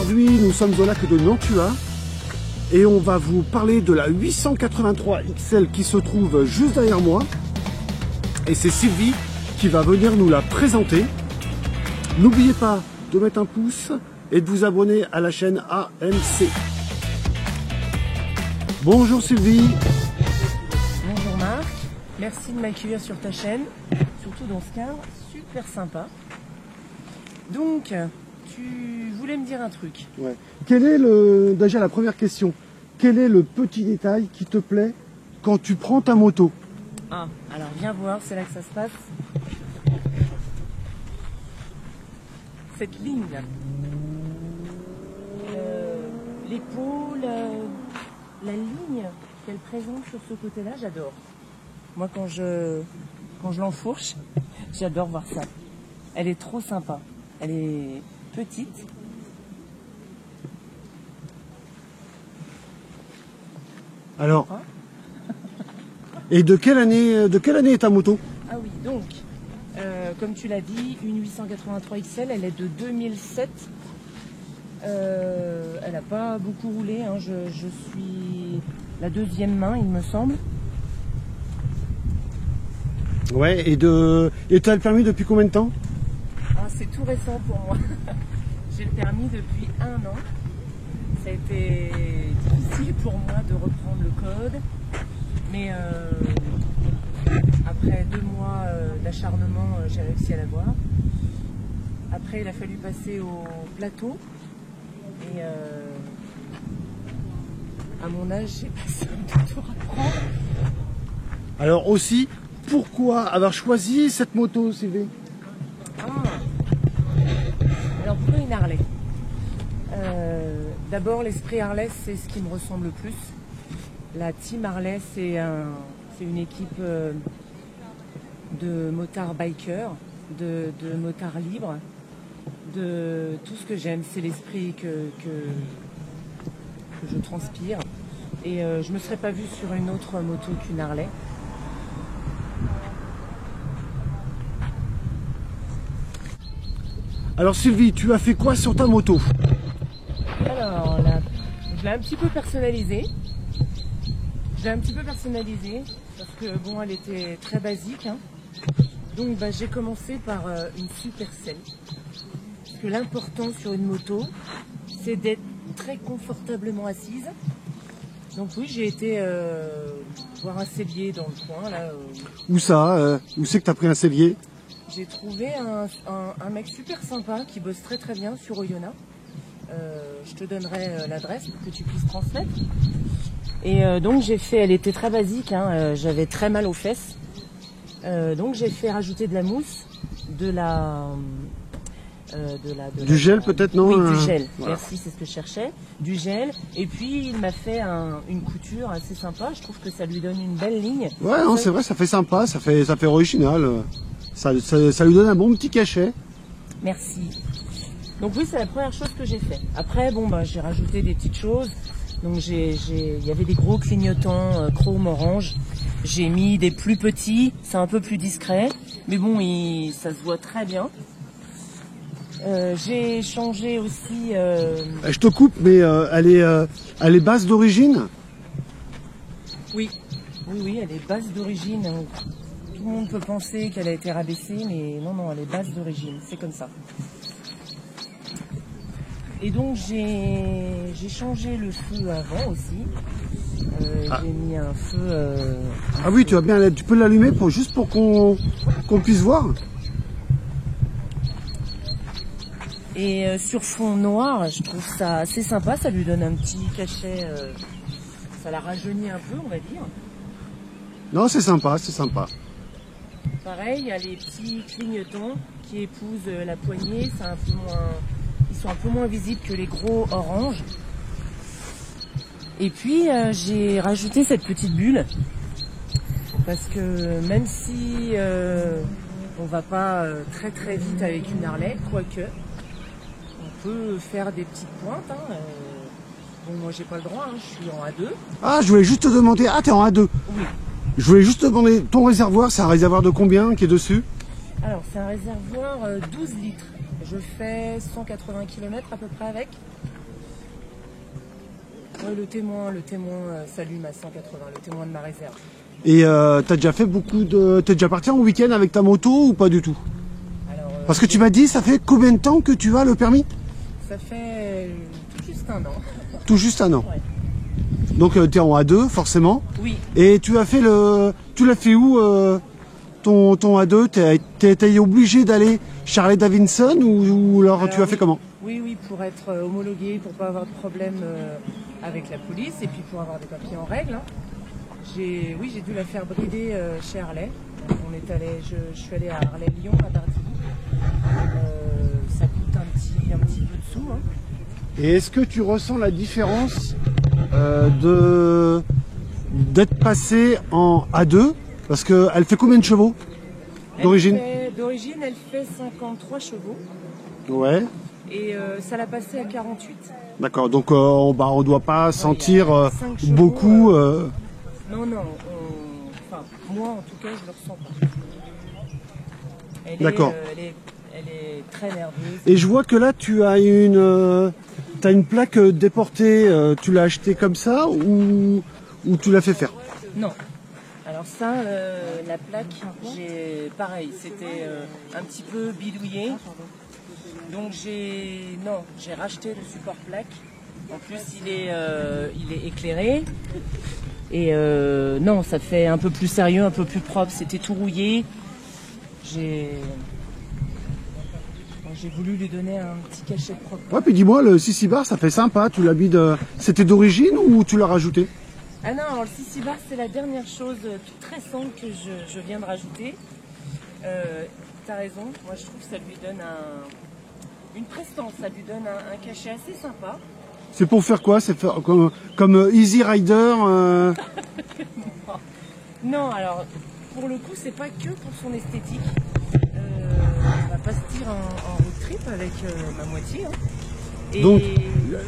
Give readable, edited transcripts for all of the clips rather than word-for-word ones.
aujourd'hui, nous sommes au lac de Nantua et on va vous parler de la 883 XL qui se trouve juste derrière moi. Et c'est Sylvie qui va venir nous la présenter. N'oubliez pas de mettre un pouce et de vous abonner à la chaîne AMC. Bonjour Sylvie. Bonjour Marc, merci de m'accueillir sur ta chaîne, surtout dans ce cadre super sympa. Donc, tu voulais me dire un truc. Ouais. Quel est déjà la première question, quel est le petit détail qui te plaît quand tu prends ta moto? Ah, alors viens voir, c'est là que ça se passe. Cette ligne là. L'épaule, la ligne qu'elle présente sur ce côté-là, j'adore. Moi, quand je l'enfourche, j'adore voir ça. Elle est trop sympa. Elle est petite. Alors, et de quelle année est ta moto? Ah oui, donc, comme tu l'as dit, une 883 XL, elle est de 2007. Elle n'a pas beaucoup roulé, hein. Je suis la deuxième main, il me semble. Ouais, et tu as le permis depuis combien de temps? Ah, c'est tout récent pour moi. J'ai le permis depuis 1 an. Ça a été difficile pour moi de reprendre le code, mais après 2 mois d'acharnement, j'ai réussi à l'avoir. Après, il a fallu passer au plateau. Et à mon âge, j'ai passé un tour à prendre. Alors aussi, pourquoi avoir choisi cette moto, Sylvie? Alors pourquoi une Harley? D'abord, l'esprit Harley, c'est ce qui me ressemble le plus. La team Harley, c'est une équipe de motards bikers, de motards libres, de tout ce que j'aime. C'est l'esprit que je transpire. Et je me serais pas vue sur une autre moto qu'une Harley. Alors Sylvie, tu as fait quoi sur ta moto? Alors là, je l'ai un petit peu personnalisée. Parce que bon, elle était très basique, hein. Donc j'ai commencé par une Supercell. Parce que l'important sur une moto, c'est d'être très confortablement assise. Donc oui, j'ai été voir un sellier dans le coin là. Où ça? Où c'est que tu as pris un sellier? J'ai trouvé un mec super sympa qui bosse très très bien sur Oyonnax. Je te donnerai l'adresse pour que tu puisses transmettre. Et donc j'ai fait, elle était très basique, hein, j'avais très mal aux fesses. Donc j'ai fait rajouter de la mousse, du gel peut-être, non? Oui, du gel, voilà. Merci, c'est ce que je cherchais. Du gel, et puis il m'a fait une couture assez sympa, je trouve que ça lui donne une belle ligne. Ouais, non, c'est vrai, ça fait sympa, ça fait original. Ça lui donne un bon petit cachet. Merci. Donc oui, c'est la première chose que j'ai fait. Après, bon, j'ai rajouté des petites choses. Donc il y avait des gros clignotants chrome orange. J'ai mis des plus petits, c'est un peu plus discret. Mais bon, ça se voit très bien. J'ai changé aussi... Je te coupe, mais elle est basse d'origine? Oui, elle est basse d'origine. Tout le monde peut penser qu'elle a été rabaissée, mais non, elle est basse d'origine. C'est comme ça. Et donc j'ai changé le feu avant aussi. J'ai mis un feu... Ah oui, tu peux l'allumer juste pour qu'on puisse voir. Et sur fond noir, je trouve ça assez sympa. Ça lui donne un petit cachet. Ça la rajeunit un peu, on va dire. Non, c'est sympa, c'est sympa. Pareil, il y a les petits clignotants qui épousent la poignée. Ils sont un peu moins visibles que les gros oranges. Et puis j'ai rajouté cette petite bulle parce que même si on va pas très très vite avec une Harley, quoique on peut faire des petites pointes. Hein, bon, moi j'ai pas le droit, hein, je suis en A2. Ah, je voulais juste te demander. Ah, t'es en A2. Oui. Je voulais juste te demander ton réservoir. C'est un réservoir de combien qui est dessus? Alors c'est un réservoir 12 litres. Je fais 180 km à peu près avec. Ouais, le témoin s'allume à 180, le témoin de ma réserve. Et t'as déjà fait t'es déjà parti en week-end avec ta moto ou pas du tout? Alors, Parce que tu m'as dit, ça fait combien de temps que tu as le permis? ça fait tout juste un an. Tout juste un an. Ouais. Donc tu es en A2 forcément. Oui. Et tu l'as fait où ton A2? T'es obligé d'aller chez Harley Davidson ou alors tu as fait oui. comment? Oui, pour être homologué, pour pas avoir de problème avec la police et puis pour avoir des papiers en règle. Hein. J'ai dû la faire brider chez Harley. Je suis allée à Harley Lyon à Dardilly. Ça coûte un petit peu de sous. Hein. Et est-ce que tu ressens la différence d'être passé en A2? Parce qu'elle fait combien de chevaux d'origine? D'origine, elle fait 53 chevaux. Ouais. Et ça l'a passé à 48. D'accord, donc on doit pas sentir 5 chevaux, beaucoup. Non, enfin, moi en tout cas, je le ressens pas. D'accord. Elle est très nerveuse. Et je vois que là, tu as une plaque déportée. Tu l'as achetée comme ça ou tu l'as fait faire? Non. Alors ça, la plaque, pareil, c'était un petit peu bidouillé. Donc j'ai racheté le support plaque. En plus, il est éclairé. Et non, ça fait un peu plus sérieux, un peu plus propre. C'était tout rouillé. J'ai voulu lui donner un petit cachet propre. Ouais, puis dis-moi, le 6 bar, ça fait sympa. Tu l'as mis C'était d'origine ou tu l'as rajouté? Ah non, alors le 6 bar, c'est la dernière chose toute récente que je viens de rajouter. T'as raison, moi je trouve que ça lui donne une prestance, ça lui donne un cachet assez sympa. C'est pour faire quoi? C'est comme Easy Rider Non, alors pour le coup, c'est pas que pour son esthétique. On va pas se dire en road trip avec ma moitié. Hein. Et... Donc,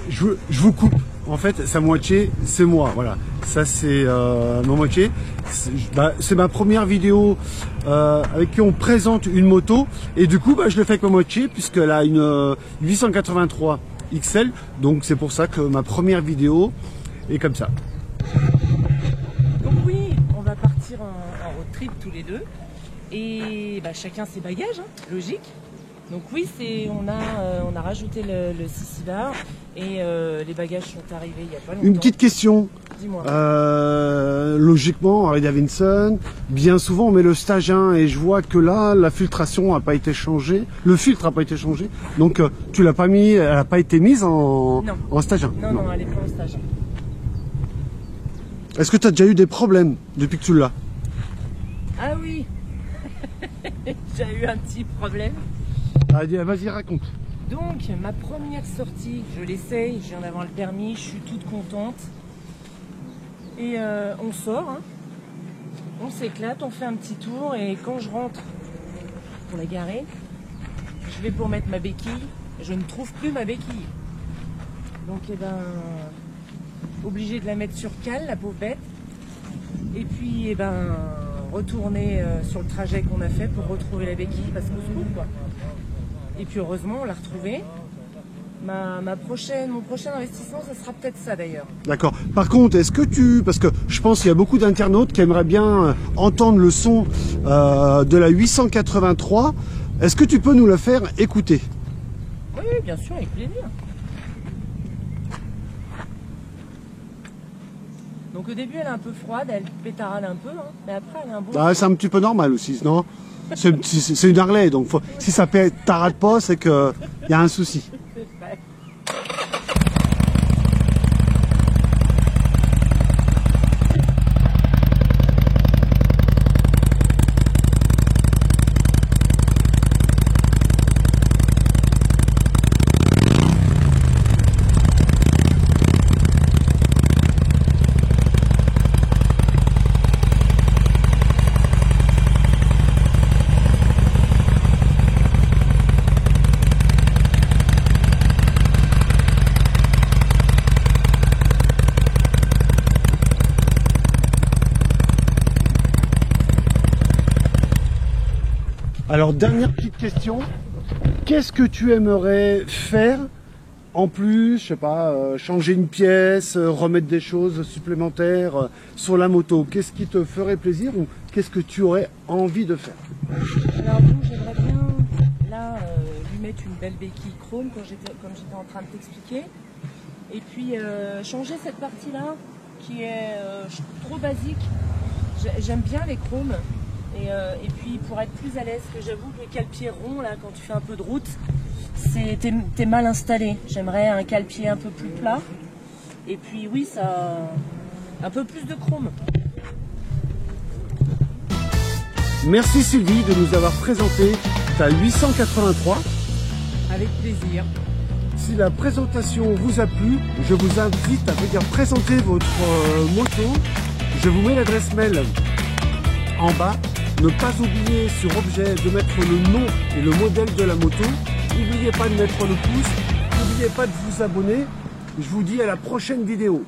je vous coupe. En fait, sa moitié, c'est moi. Voilà. Ça, c'est ma moitié. C'est ma première vidéo avec qui on présente une moto. Et du coup, je le fais avec ma moitié puisqu'elle a une 883 XL. Donc, c'est pour ça que ma première vidéo est comme ça. Donc oui, on va partir en road trip tous les deux. Et chacun ses bagages, hein, logique. Donc oui, on a rajouté le 6 bar et les bagages sont arrivés il n'y a pas longtemps. Une petite question. Dis-moi. Logiquement, Harley Davidson, bien souvent on met le stage 1 et je vois que là, la filtration n'a pas été changée. Le filtre n'a pas été changé. Donc tu l'as pas mis, elle n'a pas été mise en stage 1. Non, elle n'est pas en stage 1. Est-ce que tu as déjà eu des problèmes depuis que tu l'as? Ah oui. J'ai eu un petit problème. Vas-y, raconte. Donc, ma première sortie, je l'essaye, je viens d'avoir le permis, je suis toute contente. Et on sort, hein. On s'éclate, on fait un petit tour et quand je rentre pour la garer, je vais pour mettre ma béquille, je ne trouve plus ma béquille. Donc, obligé de la mettre sur cale, la pauvre bête. Et puis, retourner sur le trajet qu'on a fait pour retrouver la béquille parce qu'on se coupe, quoi. Et puis heureusement, on l'a retrouvée. Mon prochain investissement, ça sera peut-être ça d'ailleurs. D'accord. Par contre, parce que je pense qu'il y a beaucoup d'internautes qui aimeraient bien entendre le son de la 883, est-ce que tu peux nous le faire écouter? Oui, bien sûr, avec plaisir. Donc au début, elle est un peu froide, elle pétarade un peu, hein, mais après, elle a un bon... C'est un petit peu normal aussi, non? C'est une Harley, donc si ça pétarade pas, c'est qu'il y a un souci. Alors, dernière petite question. Qu'est-ce que tu aimerais faire en plus, je sais pas, changer une pièce, remettre des choses supplémentaires sur la moto, qu'est-ce qui te ferait plaisir ou qu'est-ce que tu aurais envie de faire? Alors bon, j'aimerais bien là lui mettre une belle béquille chrome comme j'étais en train de t'expliquer. Et puis changer cette partie-là qui est trop basique. J'aime bien les chromes. Et puis pour être plus à l'aise, que j'avoue que les cale-pieds ronds, là, quand tu fais un peu de route, t'es mal installé. J'aimerais un cale-pied un peu plus plat. Et puis oui, ça un peu plus de chrome. Merci Sylvie de nous avoir présenté ta 883. Avec plaisir. Si la présentation vous a plu, je vous invite à venir présenter votre moto. Je vous mets l'adresse mail en bas. Ne pas oublier sur objet de mettre le nom et le modèle de la moto. N'oubliez pas de mettre le pouce. N'oubliez pas de vous abonner. Je vous dis à la prochaine vidéo.